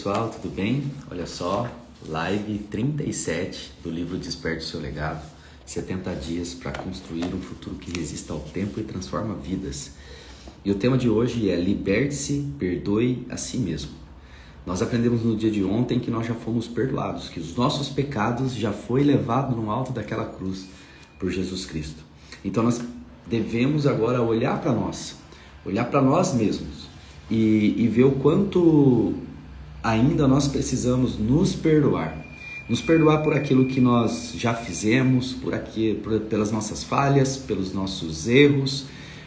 pessoal, tudo bem? Olha só, live 37 do livro Desperte o Seu Legado, 70 dias para construir um futuro que resista ao tempo e transforma vidas. E o tema de hoje é liberte-se, perdoe a si mesmo. Nós aprendemos no dia de ontem que nós já fomos perdoados, que os nossos pecados já foi levado no alto daquela cruz por Jesus Cristo. Então nós devemos agora olhar para nós mesmos e ver o quanto ainda nós precisamos nos perdoar por aquilo que nós já fizemos, pelas nossas falhas, pelos nossos erros,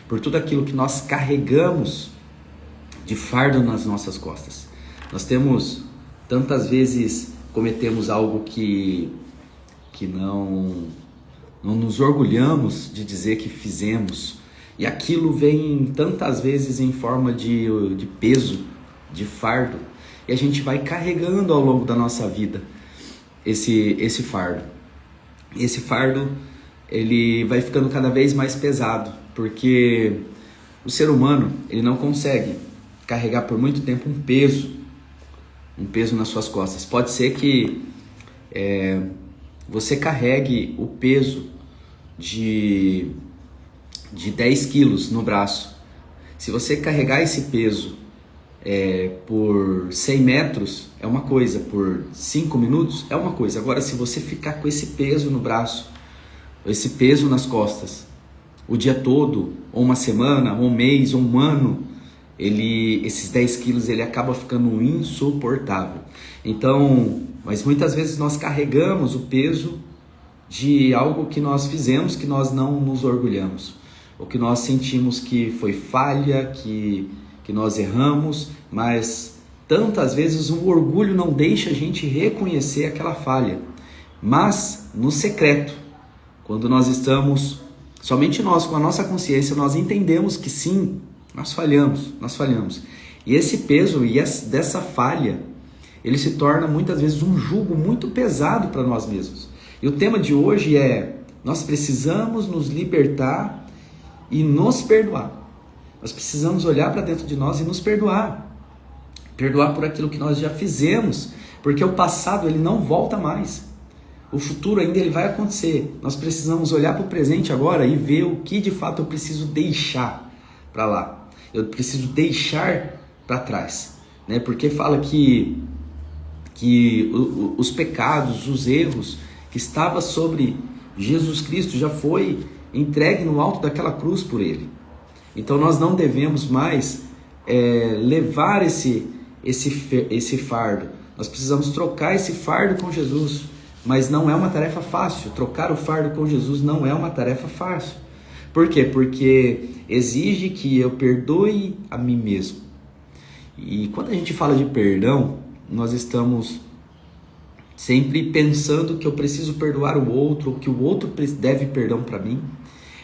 por tudo aquilo que nós carregamos de fardo nas nossas costas. Nós tantas vezes cometemos algo que não nos orgulhamos de dizer que fizemos, e aquilo vem tantas vezes em forma de peso, de fardo, e a gente vai carregando ao longo da nossa vida esse fardo. E esse fardo, ele vai ficando cada vez mais pesado, porque o ser humano, ele não consegue carregar por muito tempo um peso nas suas costas. Pode ser que você carregue o peso de 10 quilos no braço. Se você carregar esse peso por 100 metros, é uma coisa, por 5 minutos, é uma coisa. Agora, se você ficar com esse peso no braço, esse peso nas costas, o dia todo, ou uma semana, ou um mês, ou um ano, esses 10 quilos ele acaba ficando insuportável. Então, mas muitas vezes nós carregamos o peso de algo que nós fizemos, que nós não nos orgulhamos, ou que nós sentimos que foi falha, que nós erramos, mas tantas vezes o orgulho não deixa a gente reconhecer aquela falha. Mas no secreto, quando nós estamos, somente nós, com a nossa consciência, nós entendemos que sim, nós falhamos. E esse peso e dessa falha, ele se torna muitas vezes um jugo muito pesado para nós mesmos. E o tema de hoje é: nós precisamos nos libertar e nos perdoar. Nós precisamos olhar para dentro de nós e nos perdoar. Perdoar por aquilo que nós já fizemos, porque o passado ele não volta mais. O futuro ainda ele vai acontecer. Nós precisamos olhar para o presente agora e ver o que de fato eu preciso deixar para lá. Eu preciso deixar para trás, né? Porque fala que os pecados, os erros que estavam sobre Jesus Cristo já foi entregue no alto daquela cruz por Ele. Então nós não devemos mais levar esse fardo. Nós precisamos trocar esse fardo com Jesus, mas não é uma tarefa fácil. Trocar o fardo com Jesus não é uma tarefa fácil. Por quê? Porque exige que eu perdoe a mim mesmo. E quando a gente fala de perdão, nós estamos sempre pensando que eu preciso perdoar o outro, ou que o outro deve perdão para mim.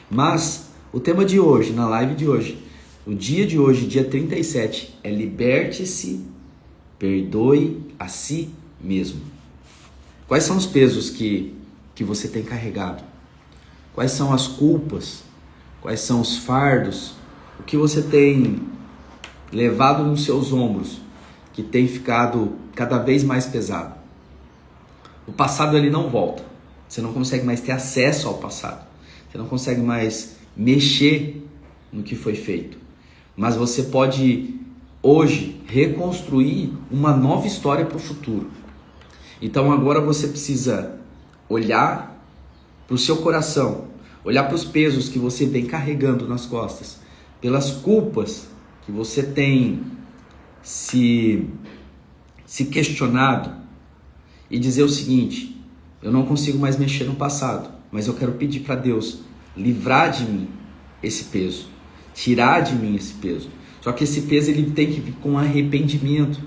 Mas o tema de hoje, na live de hoje, o dia de hoje, dia 37, é liberte-se, perdoe a si mesmo. Quais são os pesos que você tem carregado? Quais são as culpas? Quais são os fardos? O que você tem levado nos seus ombros, que tem ficado cada vez mais pesado? O passado ele não volta. Você não consegue mais ter acesso ao passado. Você não consegue mais mexer no que foi feito. Mas você pode hoje reconstruir uma nova história para o futuro. Então agora você precisa olhar para o seu coração, olhar para os pesos que você vem carregando nas costas, pelas culpas que você tem se questionado, e dizer o seguinte: eu não consigo mais mexer no passado, mas eu quero pedir para Deus livrar de mim esse peso, tirar de mim esse peso. Só que esse peso ele tem que vir com arrependimento,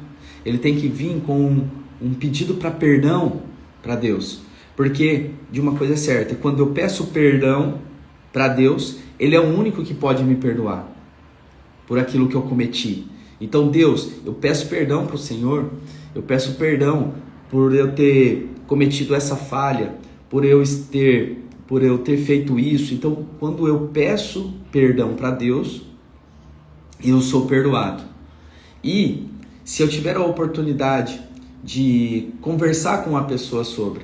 ele tem que vir com um pedido para perdão para Deus. Porque de uma coisa é certa, quando eu peço perdão para Deus, Ele é o único que pode me perdoar por aquilo que eu cometi. Então Deus, eu peço perdão para o Senhor, eu peço perdão por eu ter cometido essa falha, por eu ter feito isso. Então, quando eu peço perdão para Deus, eu sou perdoado. E se eu tiver a oportunidade de conversar com uma pessoa sobre,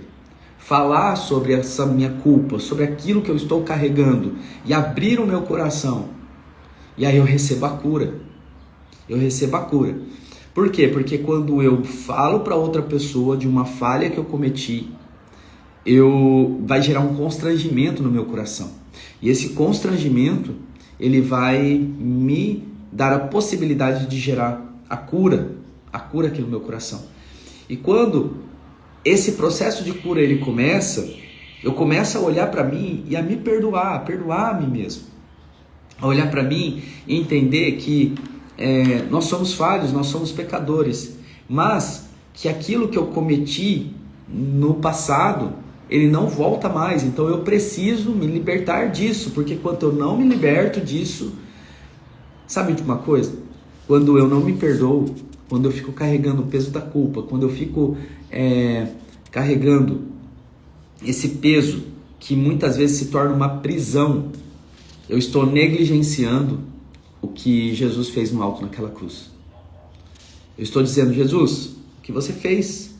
falar sobre essa minha culpa, sobre aquilo que eu estou carregando e abrir o meu coração, e aí eu recebo a cura. Eu recebo a cura. Por quê? Porque quando eu falo para outra pessoa de uma falha que eu cometi, vai gerar um constrangimento no meu coração. E esse constrangimento, ele vai me dar a possibilidade de gerar a cura aqui no meu coração. E quando esse processo de cura ele começa, eu começo a olhar para mim e a me perdoar, a perdoar a mim mesmo. A olhar para mim e entender que nós somos falhos, nós somos pecadores, mas que aquilo que eu cometi no passado, ele não volta mais. Então eu preciso me libertar disso, porque quando eu não me liberto disso, sabe de uma coisa? Quando eu não me perdoo, quando eu fico carregando o peso da culpa, quando eu fico carregando esse peso que muitas vezes se torna uma prisão, eu estou negligenciando o que Jesus fez no alto naquela cruz. Eu estou dizendo: Jesus, o que você fez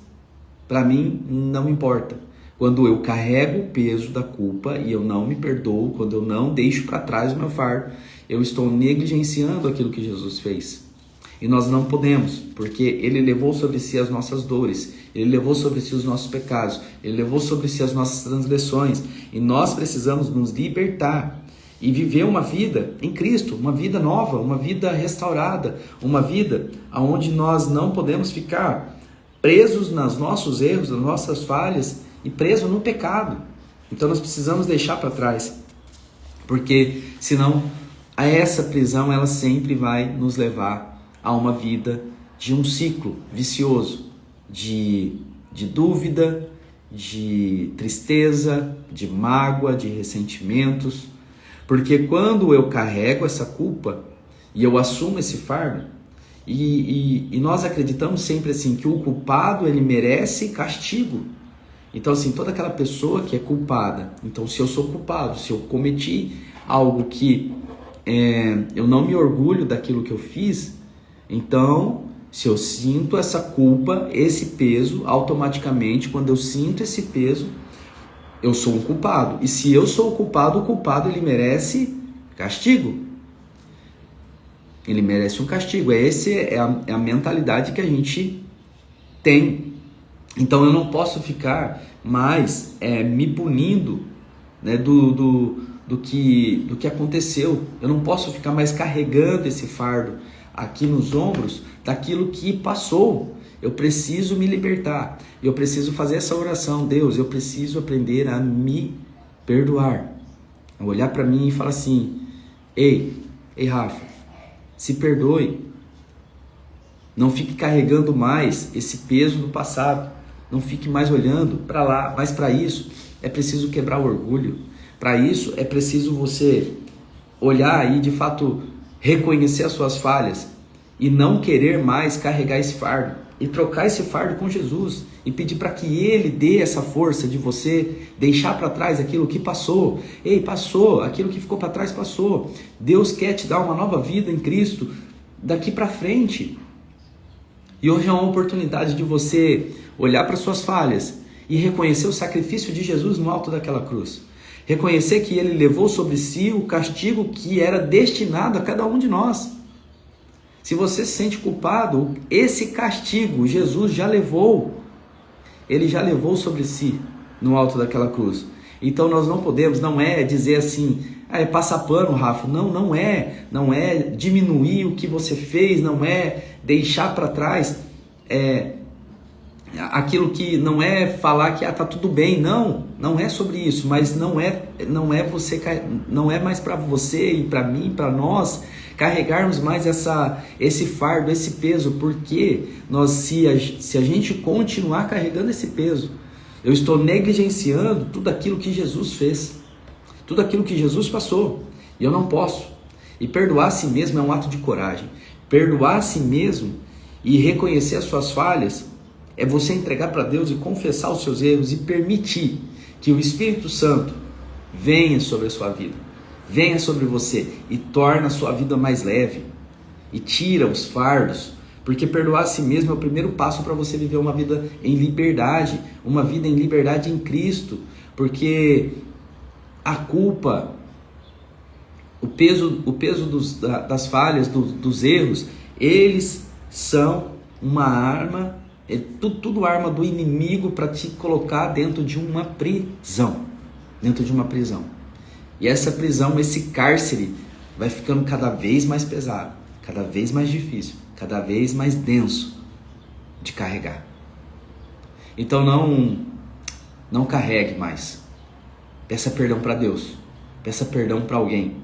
para mim não importa. Quando eu carrego o peso da culpa e eu não me perdoo, quando eu não deixo para trás o meu fardo, eu estou negligenciando aquilo que Jesus fez. E nós não podemos, porque Ele levou sobre si as nossas dores, Ele levou sobre si os nossos pecados, Ele levou sobre si as nossas transgressões, e nós precisamos nos libertar e viver uma vida em Cristo, uma vida nova, uma vida restaurada, uma vida onde nós não podemos ficar presos nos nossos erros, nas nossas falhas e presos no pecado. Então nós precisamos deixar para trás, porque senão essa prisão ela sempre vai nos levar a uma vida de um ciclo vicioso, de dúvida, de tristeza, de mágoa, de ressentimentos. Porque quando eu carrego essa culpa e eu assumo esse fardo, e nós acreditamos sempre assim que o culpado ele merece castigo. Então assim, toda aquela pessoa que é culpada, então se eu sou culpado, se eu cometi algo que eu não me orgulho daquilo que eu fiz, então se eu sinto essa culpa, esse peso, automaticamente quando eu sinto esse peso, eu sou um culpado. E se eu sou o culpado ele merece castigo. Ele merece um castigo. Essa é a mentalidade que a gente tem. Então eu não posso ficar mais me punindo, né, do que aconteceu. Eu não posso ficar mais carregando esse fardo aqui nos ombros daquilo que passou. Eu preciso me libertar. Eu preciso fazer essa oração. Deus, eu preciso aprender a me perdoar. Eu olhar para mim e falar assim: Ei Rafa, se perdoe. Não fique carregando mais esse peso do passado. Não fique mais olhando para lá. Mas para isso é preciso quebrar o orgulho. Para isso é preciso você olhar e de fato reconhecer as suas falhas e não querer mais carregar esse fardo. E trocar esse fardo com Jesus e pedir para que Ele dê essa força de você deixar para trás aquilo que passou. Ei, passou, aquilo que ficou para trás passou. Deus quer te dar uma nova vida em Cristo daqui para frente. E hoje é uma oportunidade de você olhar para suas falhas e reconhecer o sacrifício de Jesus no alto daquela cruz. Reconhecer que Ele levou sobre si o castigo que era destinado a cada um de nós. Se você se sente culpado, esse castigo Jesus já levou. Ele já levou sobre si no alto daquela cruz. Então nós não podemos, não é dizer assim, é passar pano, Rafa. Não é diminuir o que você fez, não é deixar para trás aquilo que não é falar que tá tudo bem. Não é sobre isso, mas não é mais para você e para mim, para nós carregarmos mais esse fardo, esse peso, porque se a gente continuar carregando esse peso, eu estou negligenciando tudo aquilo que Jesus fez, tudo aquilo que Jesus passou, e eu não posso. E perdoar a si mesmo é um ato de coragem. Perdoar a si mesmo e reconhecer as suas falhas é você entregar para Deus e confessar os seus erros e permitir que o Espírito Santo venha sobre a sua vida, venha sobre você e torna a sua vida mais leve e tira os fardos, Porque perdoar a si mesmo é o primeiro passo para você viver uma vida em liberdade, uma vida em liberdade em Cristo. Porque a culpa, o peso das falhas, dos erros, eles são uma arma, tudo arma do inimigo para te colocar dentro de uma prisão. Dentro de uma prisão. E essa prisão, esse cárcere, vai ficando cada vez mais pesado, cada vez mais difícil, cada vez mais denso de carregar. Então não carregue mais. Peça perdão para Deus. Peça perdão para alguém.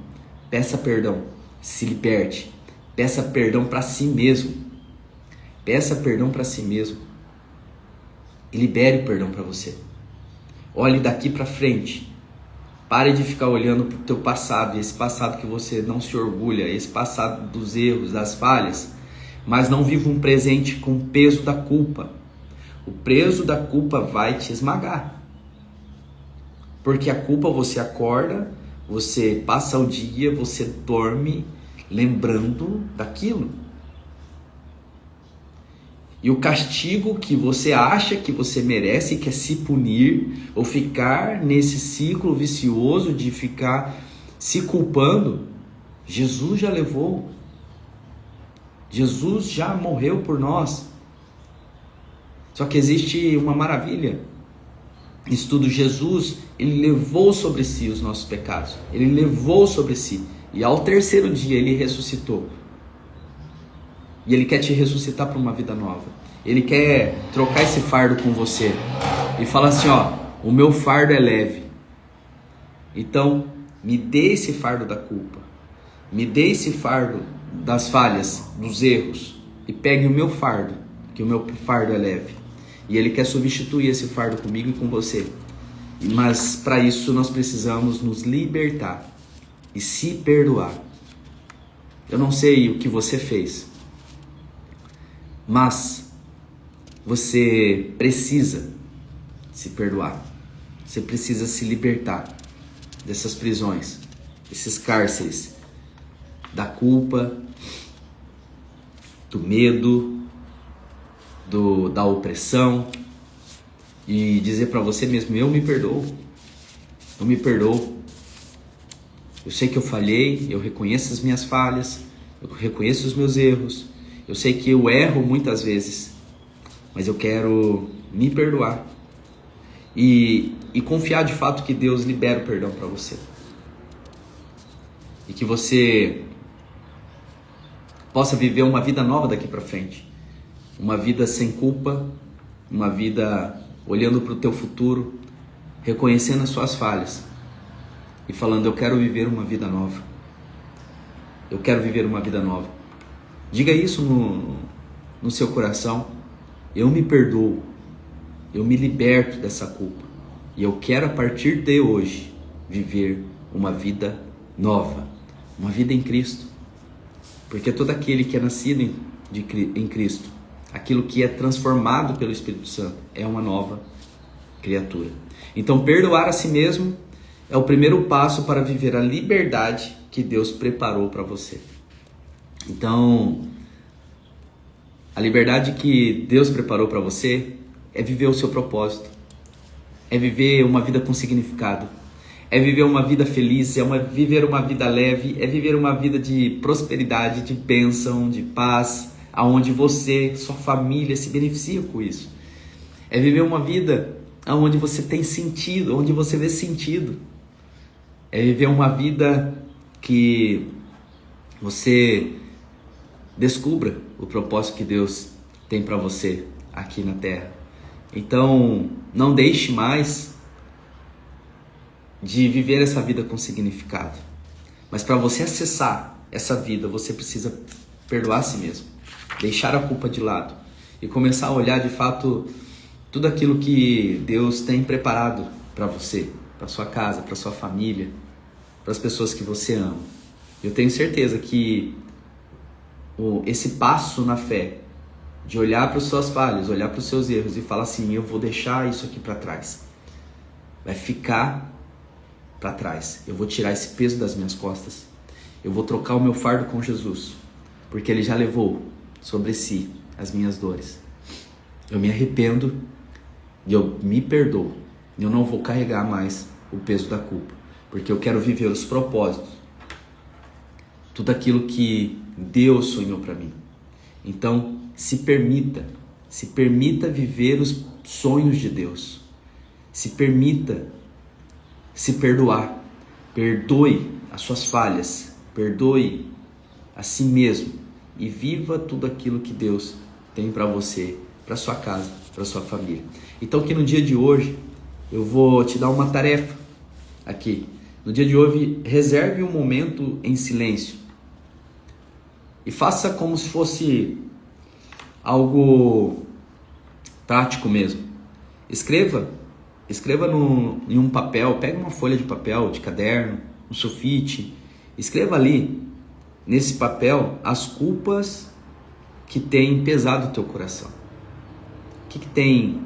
Peça perdão. Se liberte. Peça perdão para si mesmo. Peça perdão para si mesmo. E libere o perdão para você. Olhe daqui para frente. Pare de ficar olhando para o teu passado, esse passado que você não se orgulha, esse passado dos erros, das falhas, mas não viva um presente com o peso da culpa. O peso da culpa vai te esmagar. Porque a culpa, você acorda, você passa o dia, você dorme lembrando daquilo. E o castigo que você acha que você merece, que é se punir, ou ficar nesse ciclo vicioso de ficar se culpando, Jesus já levou. Jesus já morreu por nós. Só que existe uma maravilha. Isso tudo, Jesus, ele levou sobre si os nossos pecados. Ele levou sobre si. E ao terceiro dia ele ressuscitou. E Ele quer te ressuscitar para uma vida nova. Ele quer trocar esse fardo com você. E falar assim, ó, o meu fardo é leve. Então, me dê esse fardo da culpa. Me dê esse fardo das falhas, dos erros. E pegue o meu fardo, que o meu fardo é leve. E Ele quer substituir esse fardo comigo e com você. Mas para isso nós precisamos nos libertar e se perdoar. Eu não sei o que você fez, mas você precisa se perdoar. Você precisa se libertar dessas prisões, desses cárceres, da culpa, do medo, da opressão, e dizer para você mesmo, eu me perdoo. Eu me perdoo. Eu sei que eu falhei, eu reconheço as minhas falhas, eu reconheço os meus erros, eu sei que eu erro muitas vezes, mas eu quero me perdoar e confiar de fato que Deus libera o perdão para você. E que você possa viver uma vida nova daqui para frente. Uma vida sem culpa, uma vida olhando para o teu futuro, reconhecendo as suas falhas e falando, eu quero viver uma vida nova. Eu quero viver uma vida nova. Diga isso no seu coração. Eu me perdoo. Eu me liberto dessa culpa. E eu quero, a partir de hoje, viver uma vida nova. Uma vida em Cristo. Porque todo aquele que é nascido em Cristo, aquilo que é transformado pelo Espírito Santo, é uma nova criatura. Então, perdoar a si mesmo é o primeiro passo para viver a liberdade que Deus preparou para você. Então, a liberdade que Deus preparou para você é viver o seu propósito, é viver uma vida com significado, é viver uma vida feliz, viver uma vida leve, é viver uma vida de prosperidade, de bênção, de paz, aonde você, sua família se beneficia com isso. É viver uma vida onde você tem sentido, onde você vê sentido. É viver uma vida que você descubra o propósito que Deus tem para você aqui na Terra. Então, não deixe mais de viver essa vida com significado. Mas para você acessar essa vida, você precisa perdoar a si mesmo. Deixar a culpa de lado e começar a olhar de fato tudo aquilo que Deus tem preparado para você, para sua casa, para sua família, para as pessoas que você ama. Eu tenho certeza que esse passo na fé, de olhar para as suas falhas, olhar para os seus erros e falar assim, eu vou deixar isso aqui para trás, vai ficar para trás. Eu vou tirar esse peso das minhas costas. Eu vou trocar o meu fardo com Jesus, porque Ele já levou sobre si as minhas dores. Eu me arrependo e eu me perdoo. Eu não vou carregar mais o peso da culpa, porque eu quero viver os propósitos, tudo aquilo que Deus sonhou para mim. Então, se permita viver os sonhos de Deus. Se permita se perdoar. Perdoe as suas falhas, perdoe a si mesmo e viva tudo aquilo que Deus tem para você, para sua casa, para sua família. Então, que no dia de hoje eu vou te dar uma tarefa aqui. No dia de hoje, reserve um momento em silêncio e faça como se fosse algo prático mesmo. Escreva em um papel, pega uma folha de papel, de caderno, um sulfite, escreva ali, nesse papel, as culpas que têm pesado o teu coração. O que tem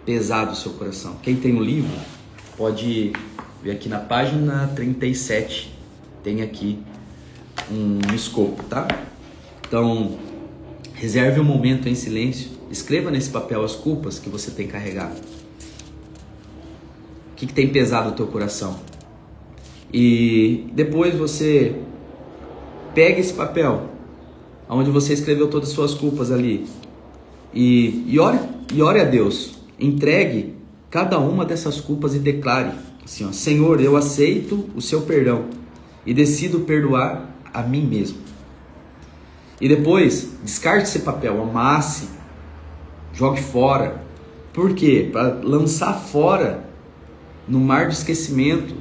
pesado o seu coração? Quem tem o livro, pode ver aqui na página 37, tem aqui um escopo, tá? Então, reserve um momento em silêncio, escreva nesse papel as culpas que você tem carregado. O que tem pesado o teu coração? E depois você pega esse papel, onde você escreveu todas as suas culpas ali, e ore a Deus. Entregue cada uma dessas culpas e declare assim, ó: Senhor, eu aceito o seu perdão e decido perdoar a mim mesmo. E depois, descarte esse papel, amasse, jogue fora. Por quê? Para lançar fora no mar do esquecimento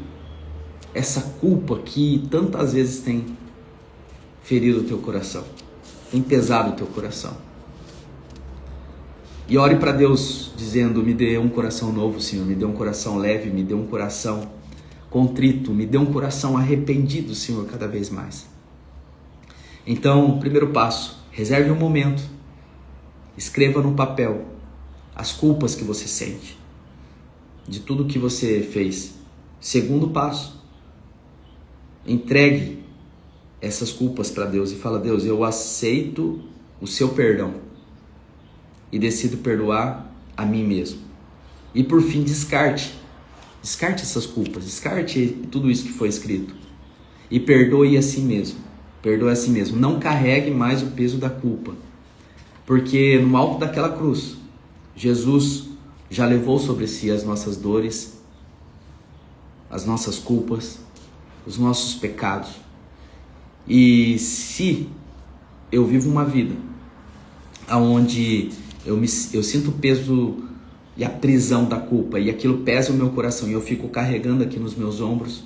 essa culpa que tantas vezes tem ferido o teu coração, tem pesado o teu coração. E ore para Deus dizendo: me dê um coração novo, Senhor, me dê um coração leve, me dê um coração contrito, me dê um coração arrependido, Senhor, cada vez mais. Então, primeiro passo, reserve um momento, escreva no papel as culpas que você sente, de tudo que você fez. Segundo passo, entregue essas culpas para Deus e fala: Deus, eu aceito o seu perdão e decido perdoar a mim mesmo. E por fim, descarte essas culpas, descarte tudo isso que foi escrito e perdoe a si mesmo. Perdoe a si mesmo. Não carregue mais o peso da culpa, porque no alto daquela cruz, Jesus já levou sobre si as nossas dores, as nossas culpas, os nossos pecados. E se eu vivo uma vida onde eu sinto o peso e a prisão da culpa, e aquilo pesa o meu coração, e eu fico carregando aqui nos meus ombros,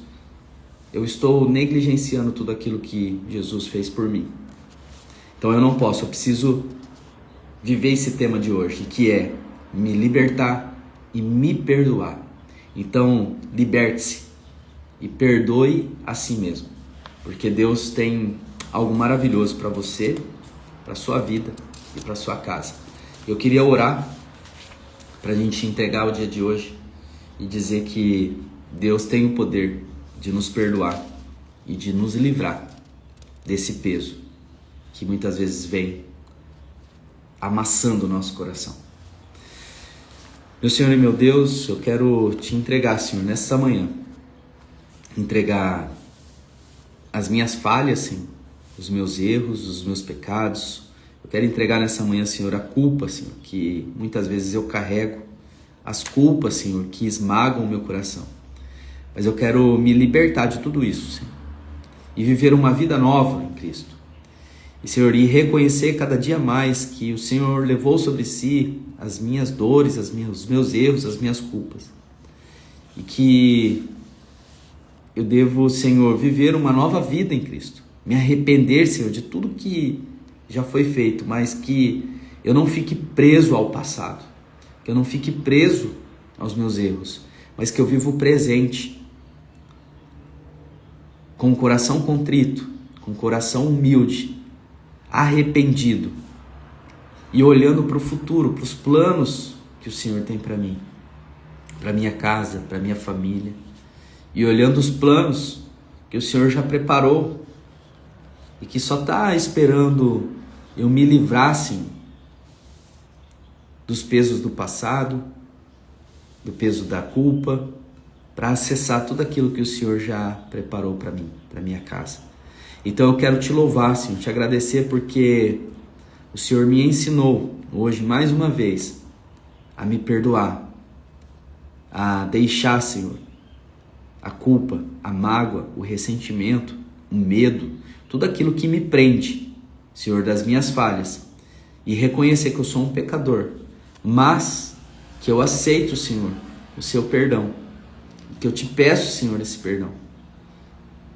eu estou negligenciando tudo aquilo que Jesus fez por mim. Então eu não posso, eu preciso viver esse tema de hoje, que é me libertar e me perdoar. Então, liberte-se e perdoe a si mesmo, porque Deus tem algo maravilhoso para você, para sua vida e para sua casa. Eu queria orar para a gente entregar o dia de hoje e dizer que Deus tem o poder de nos perdoar e de nos livrar desse peso que muitas vezes vem amassando o nosso coração. Meu Senhor e meu Deus, eu quero te entregar, Senhor, nessa manhã, entregar as minhas falhas, Senhor, os meus erros, os meus pecados. Eu quero entregar nessa manhã, Senhor, a culpa, Senhor, que muitas vezes eu carrego, as culpas, Senhor, que esmagam o meu coração. Mas eu quero me libertar de tudo isso, Senhor, e viver uma vida nova em Cristo. E, Senhor, e reconhecer cada dia mais que o Senhor levou sobre si as minhas dores, os meus erros, as minhas culpas. E que eu devo, Senhor, viver uma nova vida em Cristo. Me arrepender, Senhor, de tudo que já foi feito, mas que eu não fique preso ao passado, que eu não fique preso aos meus erros, mas que eu viva o presente com o coração contrito, com o coração humilde, arrependido e olhando para o futuro, para os planos que o Senhor tem para mim, para minha casa, para minha família, e olhando os planos que o Senhor já preparou e que só está esperando eu me livrar, Senhor, dos pesos do passado, do peso da culpa, para acessar tudo aquilo que o Senhor já preparou para mim, para minha casa. Então eu quero te louvar, Senhor, te agradecer porque o Senhor me ensinou hoje, mais uma vez, a me perdoar, a deixar, Senhor, a culpa, a mágoa, o ressentimento, o medo, tudo aquilo que me prende, Senhor, das minhas falhas, e reconhecer que eu sou um pecador, mas que eu aceito, Senhor, o seu perdão, que eu te peço, Senhor, esse perdão,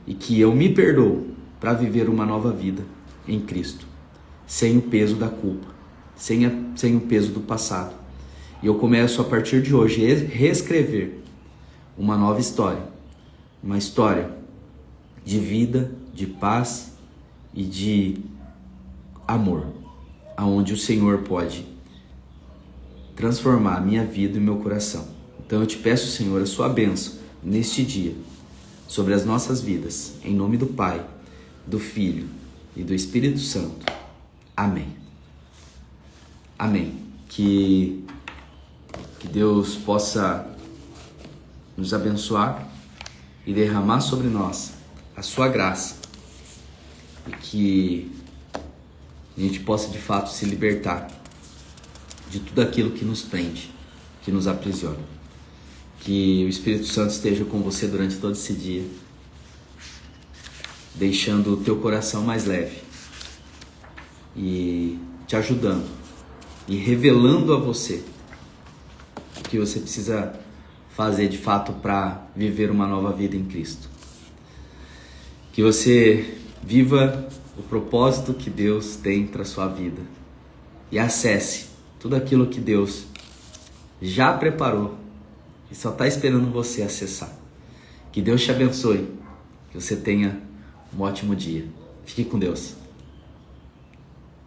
e que eu me perdoo para viver uma nova vida em Cristo, sem o peso da culpa, sem o peso do passado. E eu começo a partir de hoje a reescrever uma nova história, uma história de vida, de paz e de amor, aonde o Senhor pode transformar a minha vida e meu coração. Então eu te peço, Senhor, a sua bênção neste dia sobre as nossas vidas, em nome do Pai, do Filho e do Espírito Santo. Amém. Amém. Que Deus possa nos abençoar e derramar sobre nós a sua graça, e que a gente possa de fato se libertar de tudo aquilo que nos prende, que nos aprisiona. Que o Espírito Santo esteja com você durante todo esse dia, deixando o teu coração mais leve e te ajudando e revelando a você o que você precisa fazer de fato para viver uma nova vida em Cristo. Que você viva o propósito que Deus tem para a sua vida e acesse tudo aquilo que Deus já preparou e só está esperando você acessar. Que Deus te abençoe, que você tenha um ótimo dia. Fique com Deus.